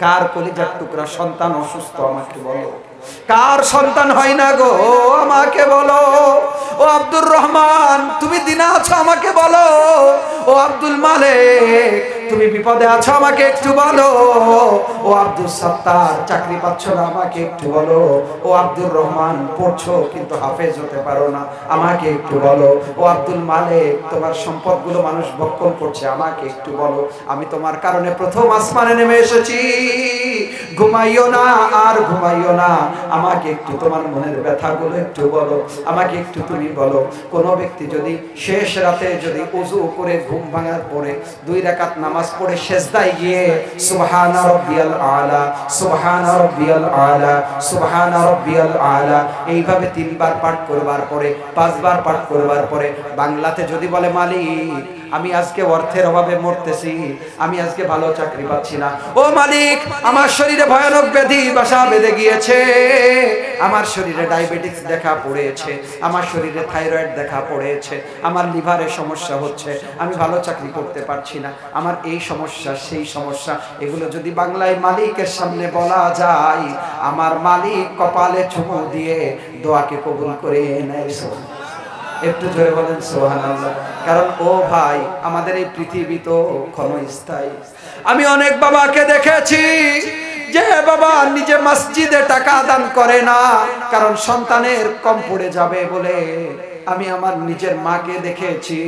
কার কলিজার টুকরা সন্তান অসুস্থ আমাকে বলো, কার সন্তান হয় না গো আমাকে বলো। ও আব্দুর রহমান তুমি দিনা আছো আমাকে বলো। ও আব্দুল মালিক তুমি বিপদে আছো আমাকে একটু বলো। ও আব্দুল সাত্তার চাকরি পাচ্ছ না আমাকে একটু বলো। ও আব্দুর রহমান পড়ছো কিন্তু হাফেজ হতে পারো না আমাকে একটু বলো। ও আব্দুল মালিক তোমার সম্পদগুলো মানুষ ভক্ষণ করছে আমাকে একটু বলো। আমি তোমার কারণে প্রথম আসমানে নেমে এসেছি, ঘুমাইও না আর ঘুমাইও না, আমাকে একটু তোমার মনের ব্যথাগুলো একটু বলো, আমাকে একটু তুমি বলো। কোনো ব্যক্তি যদি শেষ রাতে যদি ওযু করে ঘুম ভাঙার পরে 2 রাকাত নামাজ পড়ে সেজদায় গিয়ে সুবহানা রাব্বিয়াল আলা, সুবহানা রাব্বিয়াল আলা, সুবহানা রাব্বিয়াল আলা এইভাবে 3 বার পাঠ করবার পরে 5 বার পাঠ করবার পরে বাংলাতে যদি বলে মালিক আমি আজকে অর্থের অভাবে মরতেছি, আমি আজকে ভালো চাকরি পাচ্ছি না, ও মালিক আমার শরীরে ভয়ানক ব্যাধি বাসা বেঁধে গিয়েছে, আমার শরীরে ডায়াবেটিস দেখা পড়েছে, আমার শরীরে থাইরয়েড দেখা পড়েছে, আমার লিভারে সমস্যা হচ্ছে, আমি ভালো চাকরি করতে পারছি না, আমার এই সমস্যা সেই সমস্যা, এগুলো যদি বাংলায় মালিকের সামনে বলা যায়, আমার মালিক কপালে চুমু দিয়ে দোয়াকে কবুল করে নেয়। একটু জোরে বলেন সুবহানাল্লাহ। কারণ ও ভাই আমাদের এই পৃথিবী তো ক্ষণস্থায়ী। আমি অনেক বাবাকে দেখেছি যে বাবা নিজে মসজিদে টাকা দান করে না, কারণ সন্তানের কম পড়ে যাবে বলে। আমি আমার নিজের মাকে দেখেছি,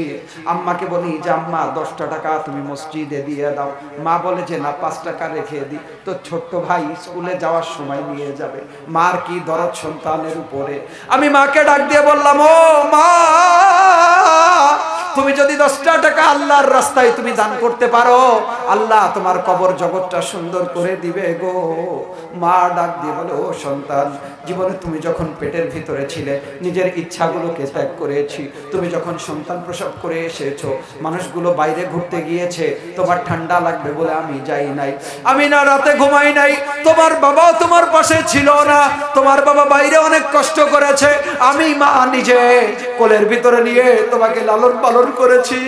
আম্মাকে বলি যে আম্মা 10টা টাকা তুমি মসজিদে দিয়ে দাও, মা বলে যে না 5 টাকা রেখে দিই, তো ছোট্ট ভাই স্কুলে যাওয়ার সময় নিয়ে যাবে। মার কি দরদ সন্তানের উপরে। আমি মাকে ডাক দিয়ে বললাম, ও মা তুমি যদি 10টা টাকা আল্লাহর রাস্তায় তুমি দান করতে পারো, আল্লাহ তোমার কবর জগৎটা সুন্দর করে দিবে গো। মা ডাক দিয়ে বলে, ও সন্তান জীবনে তুমি যখন পেটের ভিতরে ছিলে নিজের ইচ্ছাগুলোকে ত্যাগ করেছি, তুমি যখন সন্তান প্রসব করে এসেছো, মানুষগুলো বাইরে ঘুরতে গিয়েছে, তোমার ঠান্ডা লাগবে বলে আমি যাই নাই, আমি না রাতে ঘুমাই নাই, তোমার বাবাও তোমার পাশে ছিল না, তোমার বাবা বাইরে অনেক কষ্ট করেছে, আমি মা নিজে কোলের ভিতরে নিয়ে তোমাকে লালন পালন করেছি,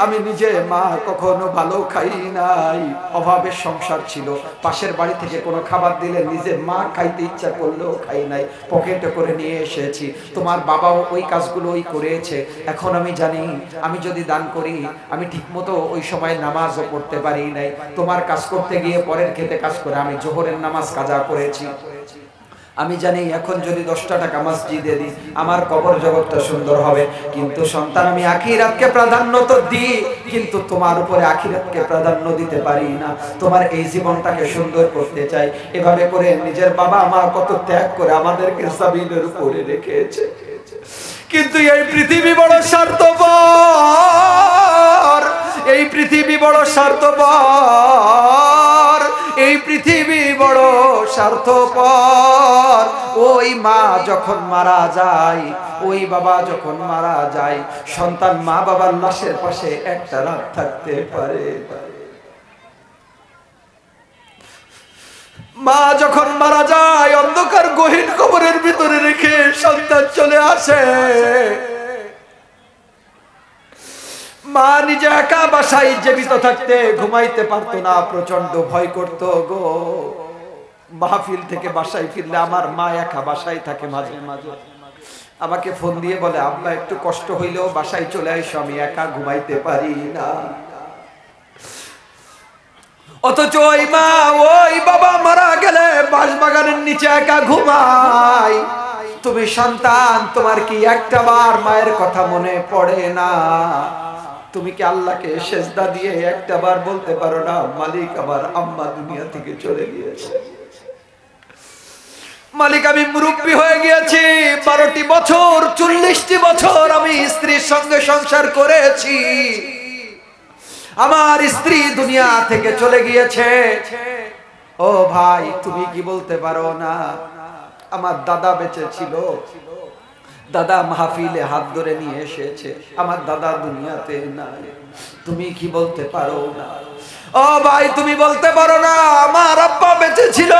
আমি নিজে মা কখনো ভালো খাই নাই, অভাবের সংসার ছিল, পাশের বাড়ি থেকে কোনো খাবার দিলে নিজে মা খাইতে ইচ্ছা করলেও খাই নাই, পকেটে করে নিয়ে এসেছি, তোমার বাবাও ওই কাজগুলোই করেছে। এখন আমি জানি আমি যদি দান করি আমি ঠিকমতো ওই সময় নামাজও পড়তে পারি নাই, তোমার কাজ করতে গিয়ে পরের খেতে কাজ করে আমি জোহরের নামাজ কাজা করেছি। আমি জানি এখন যদি 10টা টাকা মসজিদে দিই আমার কবর জগৎটা সুন্দর হবে, কিন্তু সন্তান আমি আখিরাতকে প্রাধান্য তো দিই, কিন্তু তোমার উপরে আখিরাতকে প্রাধান্য দিতে পারি না, তোমার এই জীবনটাকে সুন্দর করতে চাই। এভাবে করে নিজের বাবা মা কত ত্যাগ করে আমাদেরকে জমিনের উপরে রেখেছে, কিন্তু এই পৃথিবী বড় স্বার্থপর, এই পৃথিবী বড় স্বার্থপর, এই পৃথিবী বড় স্বার্থপর। ওই মা যখন মারা যায়, ওই বাবা যখন মারা যায়, সন্তান মা বাবার লাশের পাশে একটা রাত থাকতে পারে। মা যখন মারা যায় অন্ধকার গহীন কবরের ভিতরে রেখে সন্তান চলে আসে, মা নিজে একা বাসায় জীবিত থাকতে ঘুমাইতে পারতো না, প্রচন্ড ভয় করতো গো। মাহফিল থেকে বাসায় ফিরলে আমার মা একা বাসায় থাকে, মাঝে মাঝে আমাকে ফোন দিয়ে বলে আব্বা একটু কষ্ট হইলেও বাসায় চলে আইসো, আমি একা ঘুমাইতে পারি না। অথচ ওই মা ওই বাবা মারা গেলে বাঁশবাগানের নিচে একা ঘুমায়। তুমি সন্তান তোমার কি একটা বার মায়ের কথা মনে পড়ে না? তুমি কি আল্লাহকে সেজদা দিয়ে একটা বার বলতে পারো না মালিক আমার আম্মা দুনিয়া থেকে চলে গিয়েছে, মালিক আমি মুরব্বী হয়ে গিয়েছি, 12টি বছর 40টি বছর আমি স্ত্রীর সঙ্গে সংসার করেছি, আমার স্ত্রী দুনিয়া থেকে চলে গিয়েছে। ও ভাই তুমি কি বলতে পারো না আমার দাদা বেঁচে ছিল, দাদা মাহফিলে হাত ধরে নিয়ে এসেছে, আমার দাদা দুনিয়াতে নাই, তুমি কি বলতে পারো না? ও ভাই তুমি বলতে পারো না আমার আব্বা বেঁচে ছিল,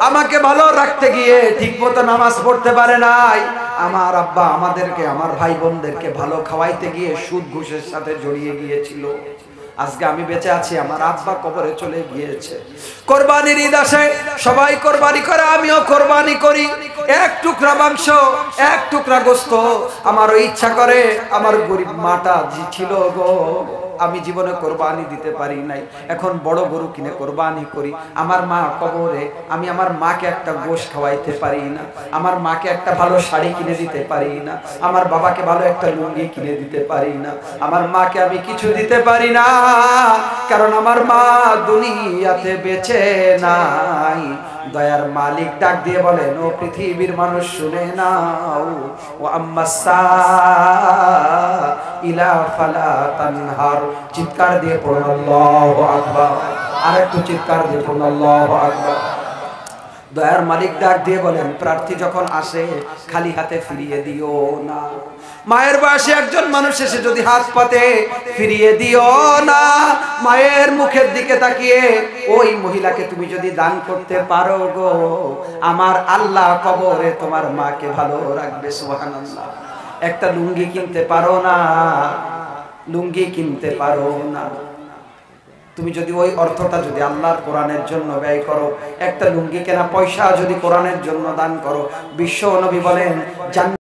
আমাকে ভালো রাখতে গিয়ে ঠিকমতো নামাজ পড়তে পারে নাই, আমার আব্বা আমাদেরকে আমার ভাই বোনদেরকে ভালো খাওয়াইতে গিয়ে সুদ ঘুষের সাথে জড়িয়ে গিয়েছিল, আজকে আমি বেঁচে আছি, আমার আব্বা কবরে চলে গিয়েছে। কোরবানির ঈদ আসে, সবাই কোরবানি করে, আমিও কোরবানি করি। এক টুকরা মাংস, এক টুকরা গোস্ত আমারও ইচ্ছা করে। আমার গরিব মাটা জি ছিল গো, আমি জীবনে কোরবানি দিতে পারি নাই, এখন বড় গরু কিনে কোরবানি করি। আমার মা কবরে, আমি আমার মাকে একটা গোশ খাওয়াইতে পারি না, আমার মাকে একটা ভালো শাড়ি কিনে দিতে পারি না, আমার বাবাকে ভালো একটা লুঙ্গি কিনে দিতে পারি না, আমার মাকে আমি কিছু দিতে পারি না, কারণ আমার মা দুনিয়াতে বেঁচে নাই। দয়ার মালিক ডাক দিয়ে বলেন, ও পৃথিবীর মানুষ শুনে নাও, ও আম্মাসা ইলা ফালা তানহার। চিৎকার দিয়ে পড়ুন আল্লাহু আকবার, আরেকটু চিৎকার দিয়ে পড়ুন আল্লাহু আকবার। দয়ার মালিক ডাক দিয়ে বলেন, প্রার্থী যখন আসে খালি হাতে ফিরিয়ে দিও না। মায়ের বয়সে একজন মানুষ এসে যদি হাত পাতে, ফিরিয়ে দিও না। মায়ের মুখের দিকে তাকিয়ে ওই মহিলাকে তুমি যদি দান করতে পারো গো, আমার আল্লাহ কবরে তোমার মাকে ভালো রাখবে। সুবহানাল্লাহ। একটা লুঙ্গি কিনতে পারো না, লুঙ্গি কিনতে পারো না, তুমি যদি ওই অর্থটা যদি আল্লাহর কোরআনের জন্য ব্যয় করো, একটা লুঙ্গি কেনা পয়সা যদি কোরআনের জন্য দান করো, বিশ্ব নবী বলেন